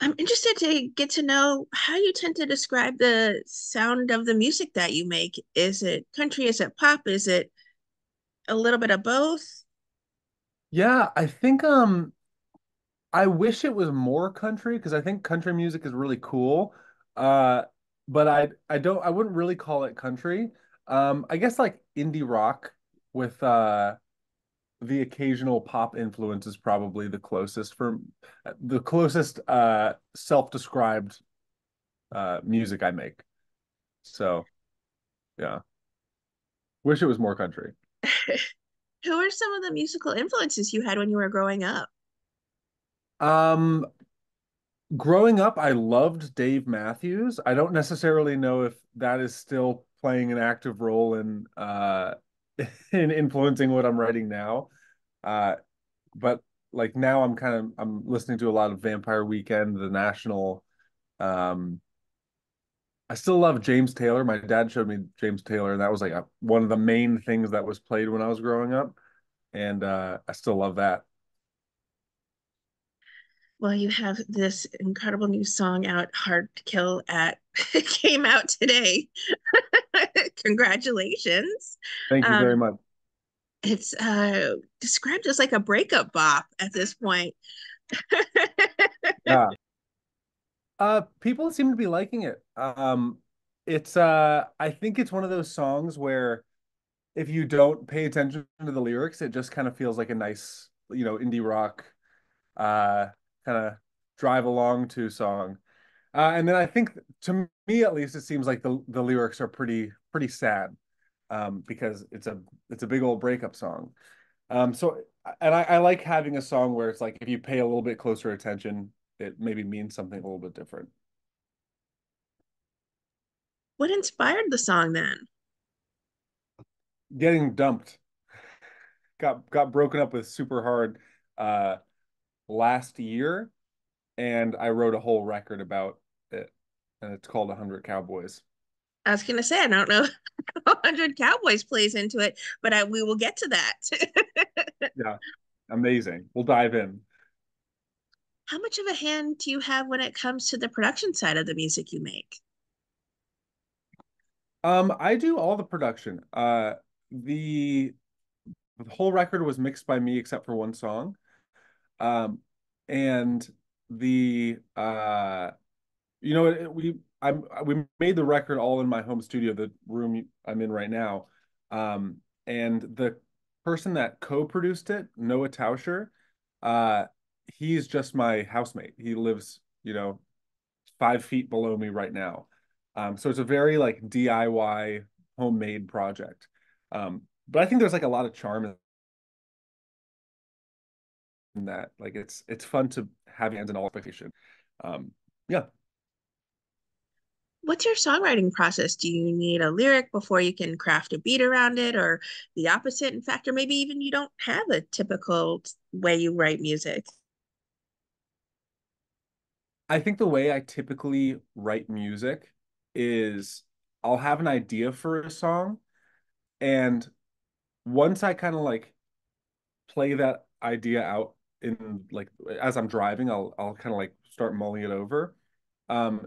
I'm interested to get to know how you tend to describe the sound of the music that you make. Is it country? Is it pop? Is it a little bit of both? Yeah, I think I wish it was more country because I think country music is really cool. Uh but I wouldn't really call it country. I guess like indie rock with the occasional pop influence is probably the closest self-described music I make. So, yeah. Wish it was more country. Who are some of the musical influences you had when you were growing up? Um Growing up, I loved Dave Matthews. I don't necessarily know if that is still playing an active role in in influencing what I'm writing now. Uh, but like now I'm listening to a lot of Vampire Weekend, The National. Um, I still love James Taylor. My dad showed me James Taylor, and that was like one of the main things that was played when I was growing up, and I still love that. Well, you have this incredible new song out, Hard to Kill at it came out today. Congratulations. Thank you very Um, much. it's described as like a breakup bop at this point. Yeah. People seem to be liking it. It's I think it's one of those songs where if you don't pay attention to the lyrics, it just kind of feels like a nice, indie rock uh kind of drive along to song. And then I think to me at least it seems like the lyrics are pretty sad because it's a big old breakup song. So and I like having a song where it's like if you pay a little bit closer attention, it maybe means something a little bit different. What inspired the song then? Getting dumped. Got broken up with super hard uh last year, and I wrote a whole record about it, and it's called 100 Cowboys. I was gonna say I don't know how 100 Cowboys plays into it, but we will get to that. Yeah, amazing. We'll dive in. How much of a hand do you have when it comes to the production side of the music you make? I do all the production. The the whole record was mixed by me except for one song. And the we made the record all in my home studio, the room I'm in right now. And the person that co-produced it, Noah Tauscher, uh, he's just my housemate. He lives, 5 feet below me right now. So it's a very like DIY homemade project. But I think there's like a lot of charm in that. Like it's fun to have hands in all expectation. Yeah. What's your songwriting process? Do you need a lyric before you can craft a beat around it, or the opposite, in fact, or maybe even you don't have a typical way you write music? I think the way I typically write music is I'll have an idea for a song, and once I kind of like play that idea out in like as I'm driving, I'll kind of like start mulling it over.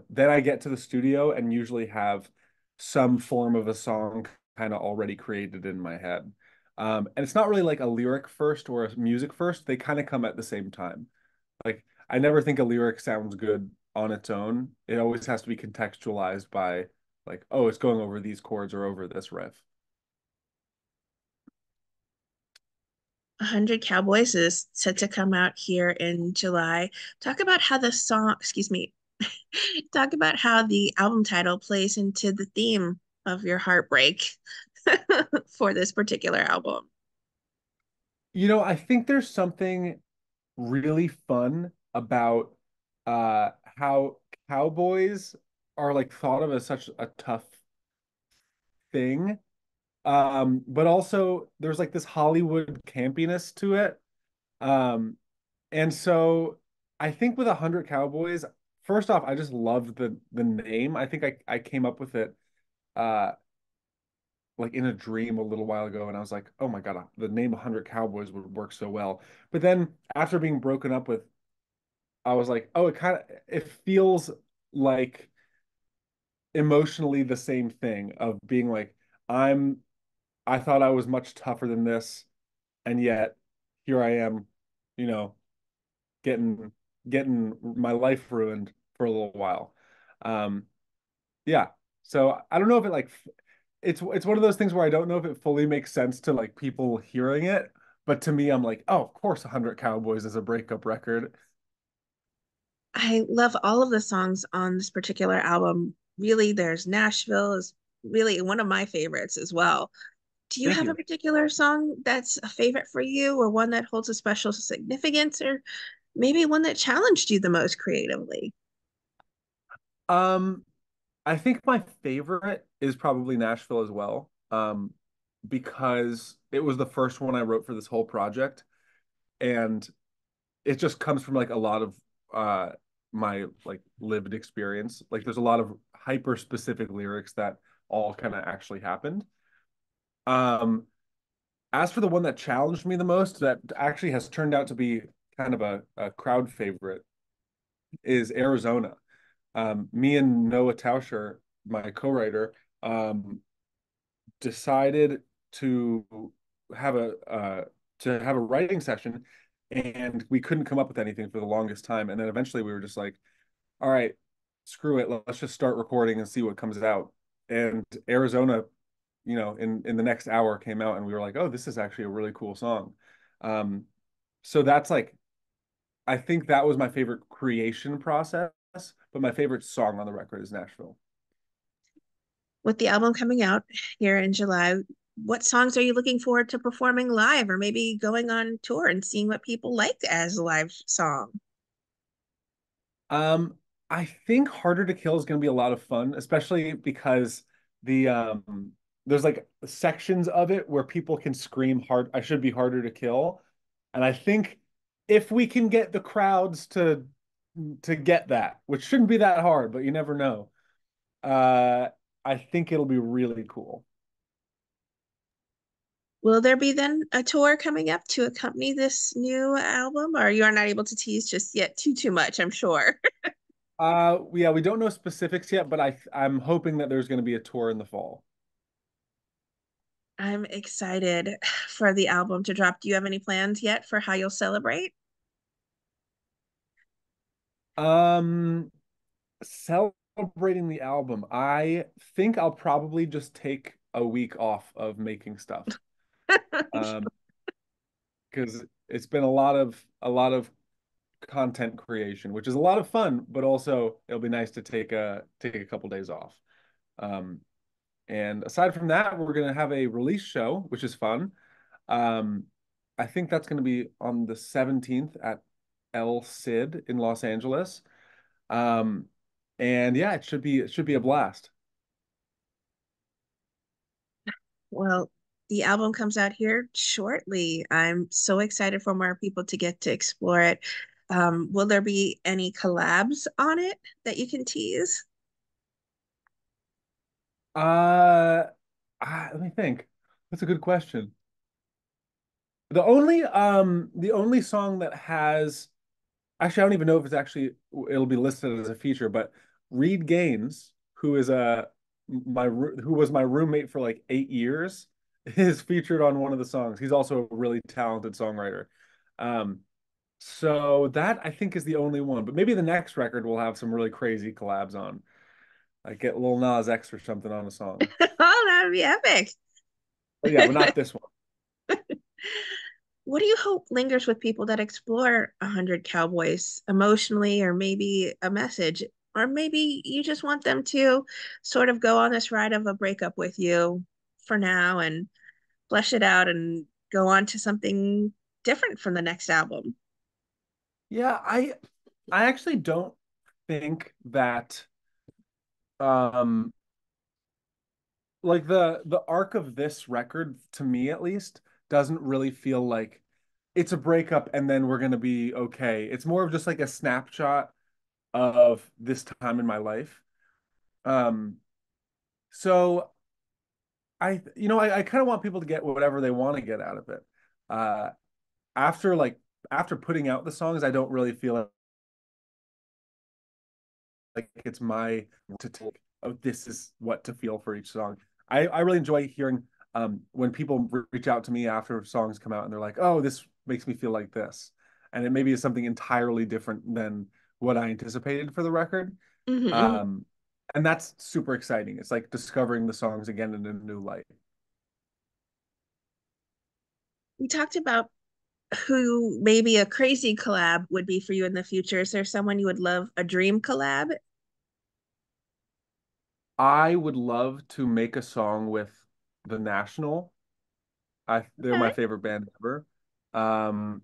Then I get to the studio and usually have some form of a song kind of already created in my head. And it's not really like a lyric first or a music first. They kind of come at the same time. Like I never think a lyric sounds good on its own. It always has to be contextualized by like, oh, it's going over these chords or over this riff. 100 Cowboys is set to come out here in July. Talk about how the song, excuse me, talk about how the album title plays into the theme of your heartbreak for this particular album. I think there's something really fun about how cowboys are like thought of as such a tough thing. But also there's like this Hollywood campiness to it. Um, and so I think with 100 Cowboys, first off, I just loved the name. I think I came up with it uh like in a dream a little while ago, and I was like, oh my God, the name 100 Cowboys would work so well. But then after being broken up with I was like, oh, it feels like emotionally the same thing of being like, I'm I thought I was much tougher than this, and yet here I am, you know, getting getting my life ruined for a little while. Um, yeah. So I don't know if it's one of those things where I don't know if it fully makes sense to like people hearing it, but to me, I'm like, oh, of course, 100 Cowboys is a breakup record. I love all of the songs on this particular album. Really, there's Nashville is really one of my favorites as well. Do you Thank have a you. particular song that's a favorite for you, or one that holds a special significance, or maybe one that challenged you the most creatively? Um, I think my favorite is probably Nashville as well, because it was the first one I wrote for this whole project, and it just comes from like a lot of uh my like lived experience. Like there's a lot of hyper specific lyrics that all kind of actually happened. Um, as for the one that challenged me the most, that actually has turned out to be kind of a crowd favorite, is Arizona. Me and Noah Tauscher, my co-writer, um, decided to have a writing session, and we couldn't come up with anything for the longest time. And then eventually we were just like, all right, screw it, let's just start recording and see what comes out. And Arizona, in the next hour came out, and we were like, oh, this is actually a really cool song. Um, so that's like, I think that was my favorite creation process, but my favorite song on the record is Nashville. With the album coming out here in July, what songs are you looking forward to performing live, or maybe going on tour and seeing what people liked as a live song? Um, I think Harder to Kill is going to be a lot of fun, especially because the there's like sections of it where people can scream hard, I should be harder to kill. And I think if we can get the crowds to get that, which shouldn't be that hard, but you never know. Uh, I think it'll be really cool. Will there be then a tour coming up to accompany this new album, or you are not able to tease just yet too much, I'm sure. Yeah, we don't know specifics yet, but I'm hoping that there's going to be a tour in the fall. I'm excited for the album to drop. Do you have any plans yet for how you'll celebrate? Um, Celebrating the album, I think I'll probably just take a week off of making stuff. Um, because it's been a lot of content creation, which is a lot of fun, but also it'll be nice to take a couple days off. Um, and aside from that, we're gonna have a release show, which is fun. Um, I think that's gonna be on the 17th at El Cid in Los Angeles. Um, and yeah, it should be a blast. Well, the album comes out here shortly. I'm so excited for more people to get to explore it. Will there be any collabs on it that you can tease? Uh, Let me think. That's a good question. The only song that has actually I don't even know if it'll be listed as a feature, but Reed Gaines, who was my roommate for like 8 years, is featured on one of the songs. He's also a really talented songwriter. Um, so that I think is the only one, but maybe the next record will have some really crazy collabs on. Like get Lil Nas X or something on a song. Oh, that would be epic. But yeah, but not this one. What do you hope lingers with people that explore 100 Cowboys emotionally, or maybe a message? Or maybe you just want them to sort of go on this ride of a breakup with you for now and flesh it out and go on to something different from the next album. Yeah, I actually don't think that um like the arc of this record, to me at least, doesn't really feel like it's a breakup and then we're gonna be okay. It's more of just like a snapshot of this time in my life. Um, so I kind of want people to get whatever they want to get out of it. Uh, after like after putting out the songs, I don't really feel like it's my to take, oh, this is what to feel for each song. I really enjoy hearing when people reach out to me after songs come out and they're like, oh, this makes me feel like this. And it maybe is something entirely different than what I anticipated for the record. Hmm. Um, and that's super exciting. It's like discovering the songs again in a new light. We talked about who maybe a crazy collab would be for you in the future. Is there someone you would love a dream collab? I would love to make a song with The National. They're Okay. my favorite band ever. Um,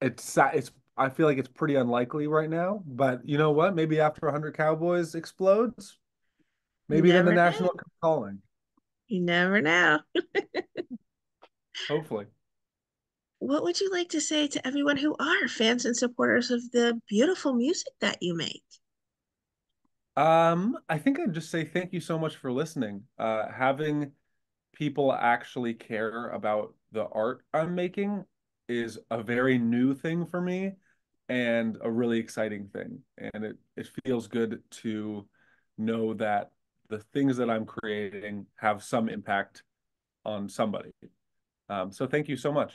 it's I feel like it's pretty unlikely right now, but you know what? Maybe after 100 Cowboys explodes, You maybe then the never know. National comes calling. You never know. Hopefully. What would you like to say to everyone who are fans and supporters of the beautiful music that you make? I think I'd just say thank you so much for listening. Having people actually care about the art I'm making is a very new thing for me and a really exciting thing. And it feels good to know that the things that I'm creating have some impact on somebody. So thank you so much.